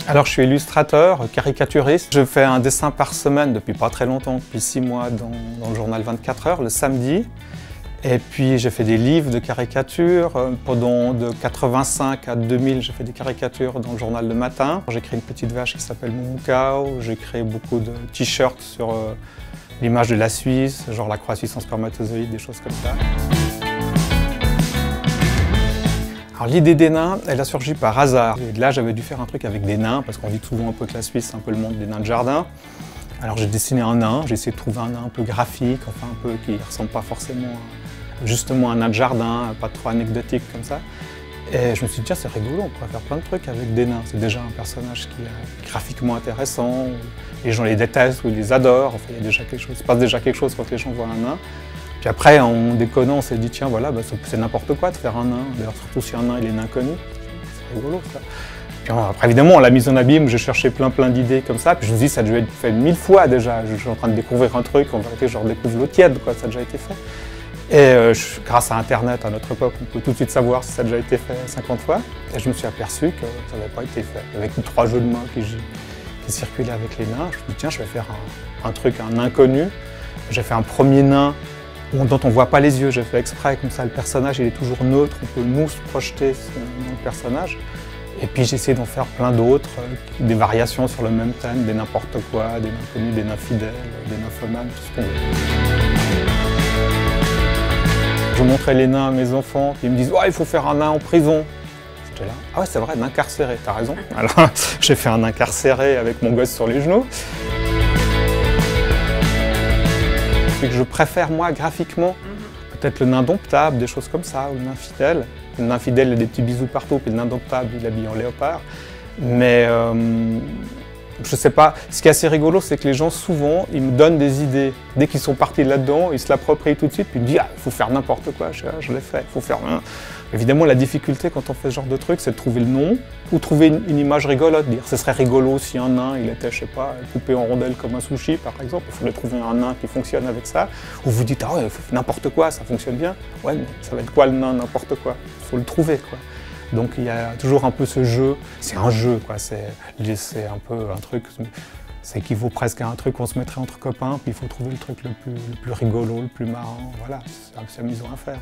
Alors je suis illustrateur, caricaturiste. Je fais un dessin par semaine depuis pas très longtemps, depuis 6 mois dans le journal 24 heures, le samedi. Et puis j'ai fait des livres de caricatures. Pendant de 85 à 2000, j'ai fait des caricatures dans le journal Le Matin. J'ai créé une petite vache qui s'appelle Moumoucao. J'ai créé beaucoup de t-shirts sur l'image de la Suisse, genre la croix suisse en spermatozoïde, des choses comme ça. Alors l'idée des nains, elle a surgi par hasard. Et là, j'avais dû faire un truc avec des nains, parce qu'on dit souvent un peu que la Suisse, c'est un peu le monde des nains de jardin. Alors j'ai dessiné un nain, j'ai essayé de trouver un nain un peu graphique, enfin un peu qui ne ressemble pas forcément justement à un nain de jardin, pas trop anecdotique comme ça. Et je me suis dit, tiens, c'est rigolo, on pourrait faire plein de trucs avec des nains. C'est déjà un personnage qui est graphiquement intéressant, les gens les détestent ou ils les adorent, enfin, il se passe déjà quelque chose quand les gens voient un nain. Puis après, en déconnant, on s'est dit, tiens, voilà, c'est n'importe quoi de faire un nain. D'ailleurs, surtout si un nain, il est inconnu. C'est rigolo, ça. Puis après, évidemment, on l'a mise en abîme, j'ai cherché plein d'idées comme ça. Puis je me suis dit, ça a dû être fait 1000 fois déjà. Je suis en train de découvrir un truc, en vérité, je redécouvre l'eau tiède, quoi, ça a déjà été fait. Et grâce à Internet, à notre époque, on peut tout de suite savoir si ça a déjà été fait 50 fois. Et je me suis aperçu que ça n'avait pas été fait. Avec 3 jeux de mains qui circulaient avec les nains, je me suis dit, tiens, je vais faire un truc, un inconnu. J'ai fait un premier nain dont on ne voit pas les yeux, j'ai fait exprès, comme ça le personnage il est toujours neutre, on peut nous se projeter dans le personnage. Et puis j'ai essayé d'en faire plein d'autres, des variations sur le même thème, des n'importe quoi, des nains connus, des nains fidèles, des nymphomanes, tout ce qu'on veut. Je montrais les nains à mes enfants, ils me disent « il faut faire un nain en prison ». J'étais là « Ah ouais c'est vrai, un incarcéré, t'as raison ». Alors j'ai fait un incarcéré avec mon gosse sur les genoux. Que je préfère moi graphiquement, peut-être le nain domptable, des choses comme ça, ou le nain fidèle. Le nain fidèle, il a des petits bisous partout, puis le nain domptable, il est habillé en léopard. Mais je sais pas, ce qui est assez rigolo, c'est que les gens souvent, ils me donnent des idées. Dès qu'ils sont partis là-dedans, ils se l'approprient tout de suite, puis ils me disent « il faut faire n'importe quoi, je l'ai fait, il faut faire... » Évidemment, la difficulté quand on fait ce genre de truc, c'est de trouver le nom, ou trouver une image rigolote, dire ce serait rigolo si un nain, il était, je sais pas, coupé en rondelles comme un sushi, par exemple, il faudrait trouver un nain qui fonctionne avec ça, ou vous dites, ah ouais, n'importe quoi, ça fonctionne bien, ouais, mais ça va être quoi le nain, n'importe quoi, il faut le trouver, quoi. Donc il y a toujours un peu ce jeu, c'est un jeu, quoi, c'est un peu un truc, ça équivaut presque à un truc qu'on se mettrait entre copains, puis il faut trouver le truc le plus rigolo, le plus marrant, voilà, c'est amusant à faire.